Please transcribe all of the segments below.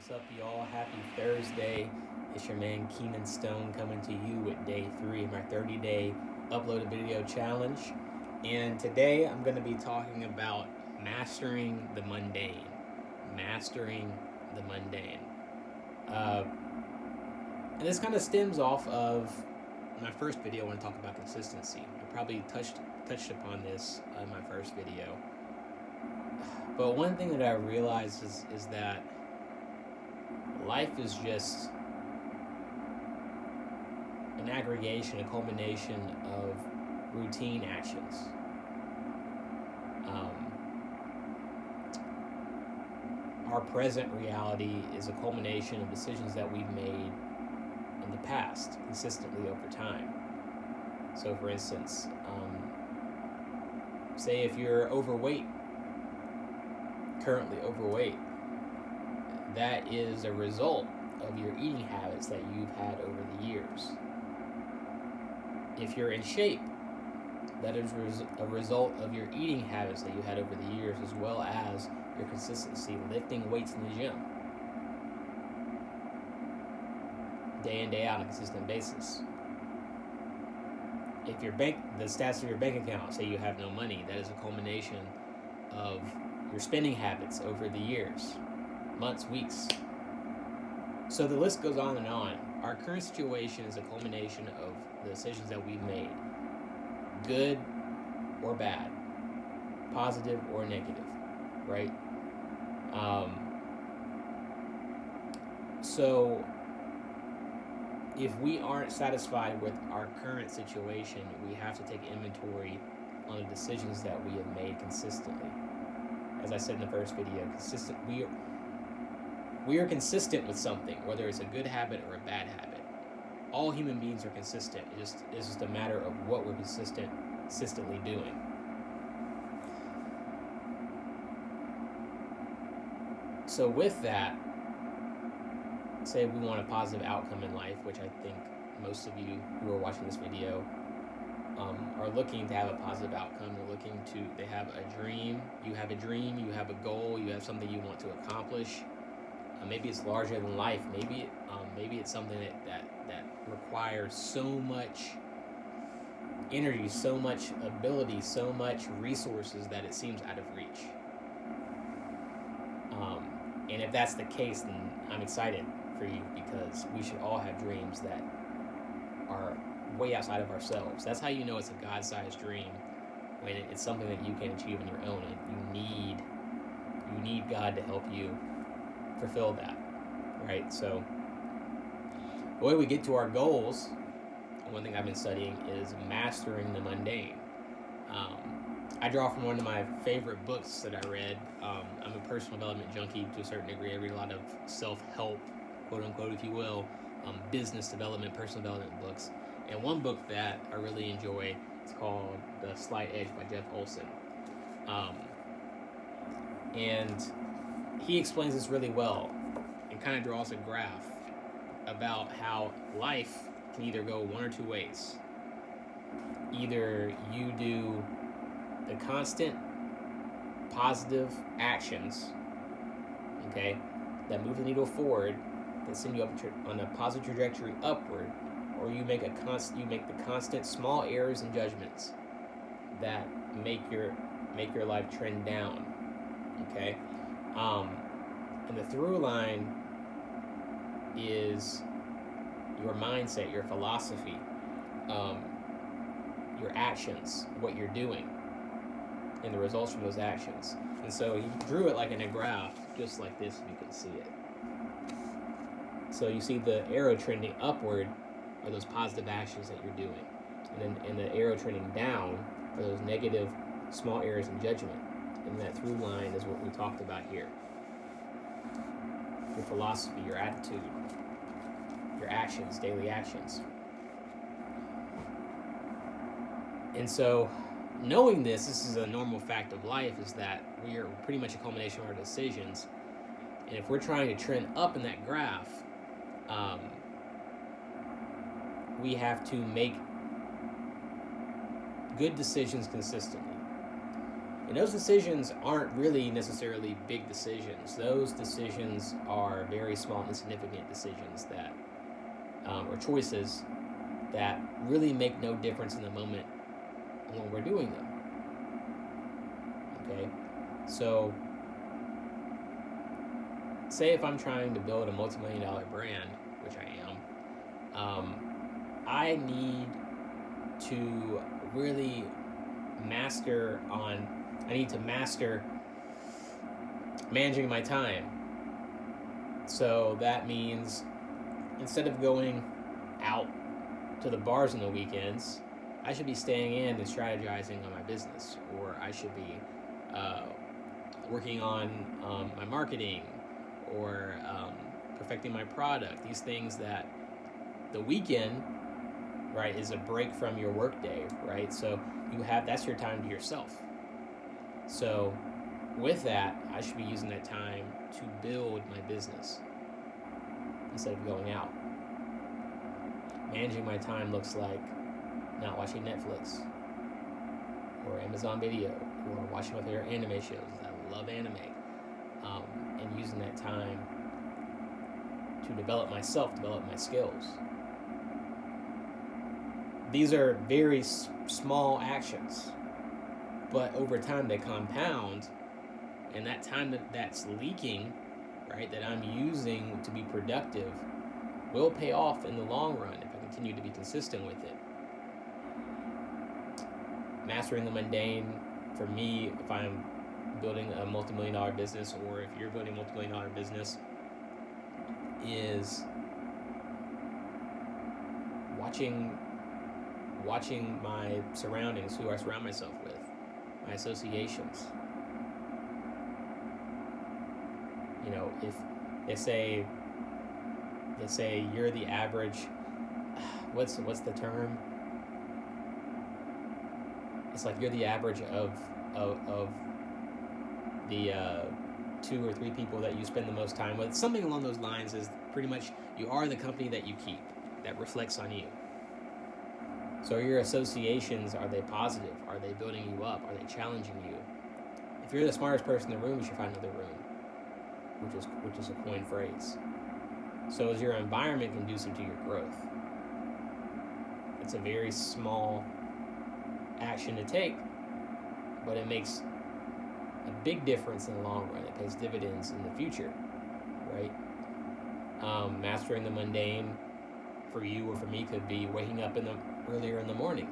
What's up, y'all? Happy Thursday. It's your man Keenan Stone coming to you with day 3 of my 30-day upload a video challenge. And today I'm going to be talking about mastering the mundane. Mastering the mundane. And this kind of stems off of my first video when I talk about consistency. I probably touched upon this in my first video. But one thing that I realized is that life is just an aggregation, a culmination of routine actions. Our present reality is a culmination of decisions that we've made in the past, consistently over time. So, for instance, say if you're currently overweight, that is a result of your eating habits that you've had over the years. If you're in shape, that is a result of your eating habits that you had over the years, as well as your consistency lifting weights in the gym day in, day out on a consistent basis. If the stats of your bank account say you have no money, that is a culmination of your spending habits over the years, months, weeks. So the list goes on and on. Our current situation is a culmination of the decisions that we've made, good or bad, positive or negative, right? So if we aren't satisfied with our current situation, we have to take inventory on the decisions that we have made consistently. As I said in the first video, we are consistent with something, whether it's a good habit or a bad habit. All human beings are consistent. It's just a matter of what we're consistently doing. So with that, say we want a positive outcome in life, which I think most of you who are watching this video are looking to have a positive outcome. They have a dream. You have a dream, you have a goal, you have something you want to accomplish. Maybe it's larger than life. Maybe it's something that requires so much energy, so much ability, so much resources that it seems out of reach. And if that's the case, then I'm excited for you, because we should all have dreams that are way outside of ourselves. That's how you know it's a God-sized dream, when it's something that you can achieve on your own, and you need God to help you fulfill that, right? So the way we get to our goals, one thing I've been studying is mastering the mundane. I draw from one of my favorite books that I read. I'm a personal development junkie to a certain degree. I read a lot of self-help, quote unquote, if you will, business development, personal development books. And one book that I really enjoy is called The Slight Edge by Jeff Olson. And he explains this really well and kind of draws a graph about how life can either go one or two ways. Either you do the constant positive actions, okay, that move the needle forward, that send you up on a positive trajectory upward, or you make the constant small errors and judgments that make your life trend down, okay. And the through line is your mindset, your philosophy, your actions, what you're doing, and the results from those actions. And so he drew it like in a graph, just like this, if you can see it. So you see the arrow trending upward are those positive actions that you're doing, and the arrow trending down are those negative small errors in judgment. And that through line is what we talked about here. Your philosophy, your attitude, your actions, daily actions. And so knowing this is a normal fact of life, is that we are pretty much a culmination of our decisions. And if we're trying to trend up in that graph, we have to make good decisions consistently. And those decisions aren't really necessarily big decisions. Those decisions are very small, insignificant decisions that, or choices that really make no difference in the moment when we're doing them. Okay? So, say if I'm trying to build a multi-million-dollar brand, which I am, I need to really I need to master managing my time. So that means instead of going out to the bars on the weekends, I should be staying in and strategizing on my business, or I should be working on my marketing, or perfecting my product. These things that the weekend, right, is a break from your workday, right? So that's your time to yourself. So with that, I should be using that time to build my business instead of going out. Managing my time looks like not watching Netflix or Amazon Video or watching my favorite anime shows. I love anime. And using that time to develop myself, develop my skills. These are very small actions, but over time they compound, and that time that's leaking, right, that I'm using to be productive will pay off in the long run if I continue to be consistent with it. Mastering the mundane, for me, if I'm building a multi-million-dollar business, or if you're building a multi-million-dollar business, is watching my surroundings, who I surround myself with, my associations. You know, if they say you're the average, what's the term? It's like you're the average of the 2 or 3 people that you spend the most time with. Something along those lines is pretty much you are the company that you keep. That reflects on you. So your associations, are they positive? Are they building you up? Are they challenging you? If you're the smartest person in the room, you should find another room, which is a coined phrase. So is your environment conducive to your growth? It's a very small action to take, but it makes a big difference in the long run. It pays dividends in the future, right? Mastering the mundane for you or for me could be waking up earlier in the morning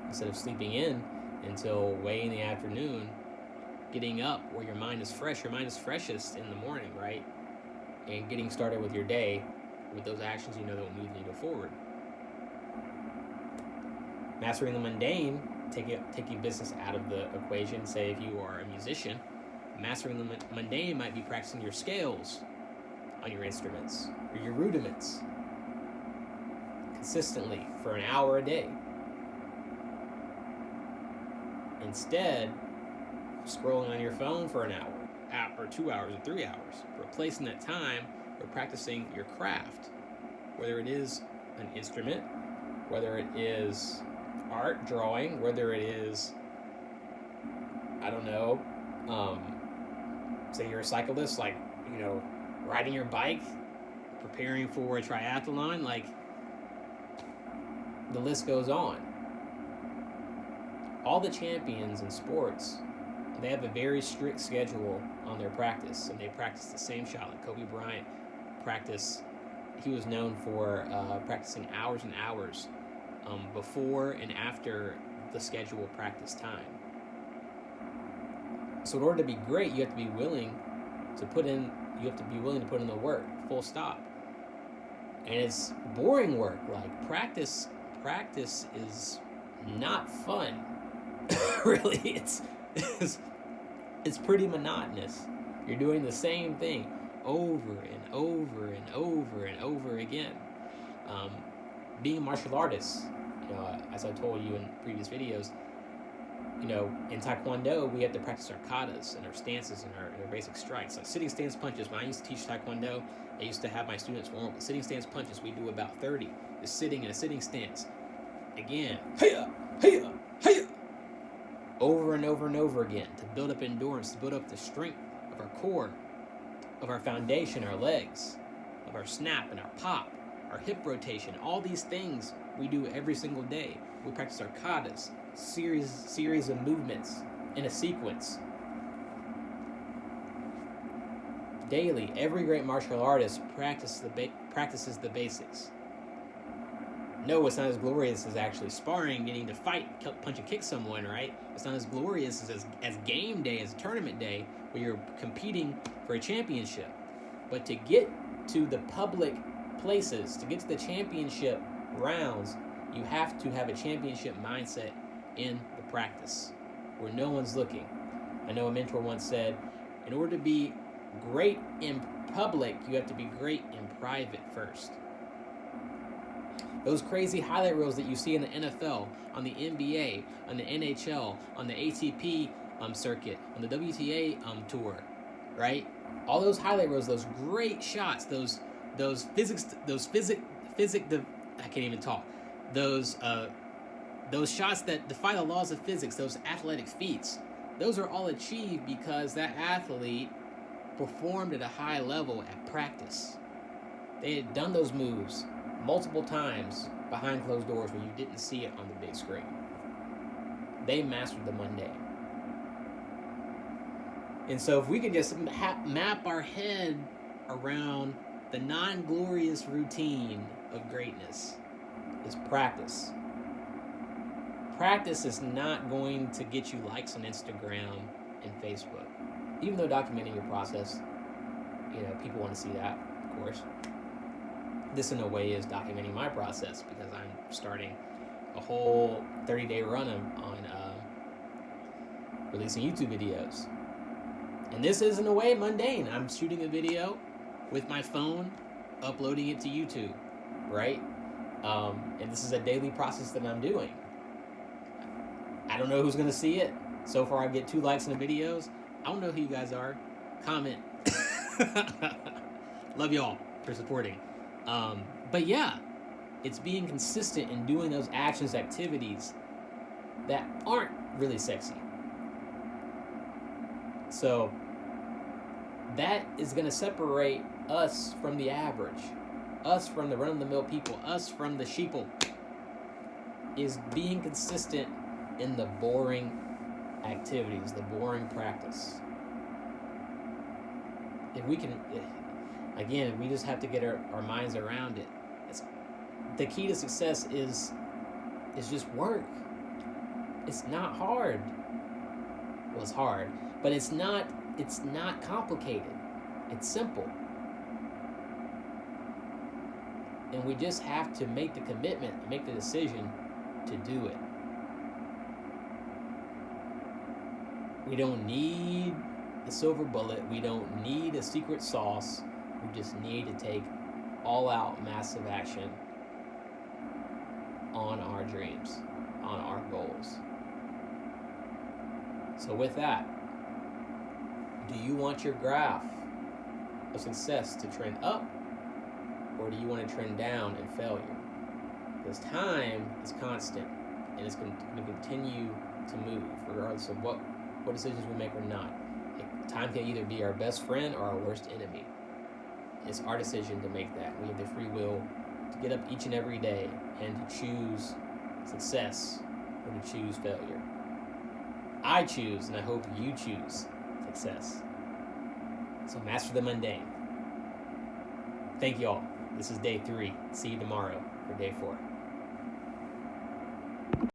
instead of sleeping in until way in the afternoon. Getting up where your mind is fresh. Your mind is freshest in the morning, right? And getting started with your day with those actions you know that will move the needle forward. Mastering the mundane, taking business out of the equation. Say if you are a musician, mastering the mundane might be practicing your scales on your instruments or your rudiments consistently for an hour a day. Instead, scrolling on your phone for an hour, or 2 hours, or 3 hours, replacing that time for practicing your craft, whether it is an instrument, whether it is art, drawing, whether it is, I don't know, say you're a cyclist, like, you know, riding your bike, preparing for a triathlon, like, the list goes on. All the champions in sports, they have a very strict schedule on their practice, and they practice the same shot. Like Kobe Bryant he was known for practicing hours and hours before and after the scheduled practice time. So in order to be great, you have to be willing to put in the work, full stop. And it's boring work. Like practice is not fun. Really, it's pretty monotonous. You're doing the same thing over and over and over and over again. Being a martial artist, you know, as I told you in previous videos, you know, in Taekwondo, we have to practice our katas and our stances and our basic strikes. Like sitting stance punches, when I used to teach Taekwondo, I used to have my students warm up with sitting stance punches. We do about 30. Just sitting in a sitting stance. Again, hiya, hiya, hiya. over and over and over again to build up endurance, to build up the strength of our core, of our foundation, our legs, of our snap and our pop, our hip rotation. All these things we do every single day. We practice our katas, series of movements in a sequence. Daily, every great martial artist practices the basics. No, it's not as glorious as actually sparring, getting to fight, punch and kick someone, right? It's not as glorious as game day, as tournament day, where you're competing for a championship. But to get to the public places, to get to the championship rounds, you have to have a championship mindset in the practice, where no one's looking. I know a mentor once said, in order to be great in public, you have to be great in private first. Those crazy highlight reels that you see in the NFL, on the NBA, on the NHL, on the ATP circuit, on the WTA tour, right? All those highlight reels, those great shots, those I can't even talk. Those shots that defy the laws of physics, those athletic feats, those are all achieved because that athlete performed at a high level at practice. They had done those moves multiple times behind closed doors where you didn't see it on the big screen. They mastered the mundane. And so if we could just map our head around the non-glorious routine of greatness, is practice. Practice is not going to get you likes on Instagram and Facebook. Even though documenting your process, people want to see that, of course. This, in a way, is documenting my process because I'm starting a whole 30-day run on releasing YouTube videos. And this is, in a way, mundane. I'm shooting a video with my phone, uploading it to YouTube, right? And this is a daily process that I'm doing. I don't know who's going to see it. So far, I get 2 likes on the videos. I don't know who you guys are. Comment. Love y'all for supporting. But yeah, it's being consistent in doing those actions, activities that aren't really sexy. So that is going to separate us from the average, us from the run-of-the-mill people, us from the sheeple, is being consistent in the boring activities, the boring practice. If we can, again, we just have to get our minds around it. The key to success is just work. It's not hard. Well, it's hard, but it's not complicated. It's simple. And we just have to make the commitment, make the decision to do it. We don't need a silver bullet. We don't need a secret sauce. We just need to take all-out massive action on our dreams, on our goals. So with that, do you want your graph of success to trend up, or do you want to trend down in failure? Because time is constant, and it's going to continue to move regardless of what decisions we make or not. Time can either be our best friend or our worst enemy. It's our decision to make that. We have the free will to get up each and every day and to choose success or to choose failure. I choose, and I hope you choose success. So master the mundane. Thank you all. This is day 3. See you tomorrow for day 4.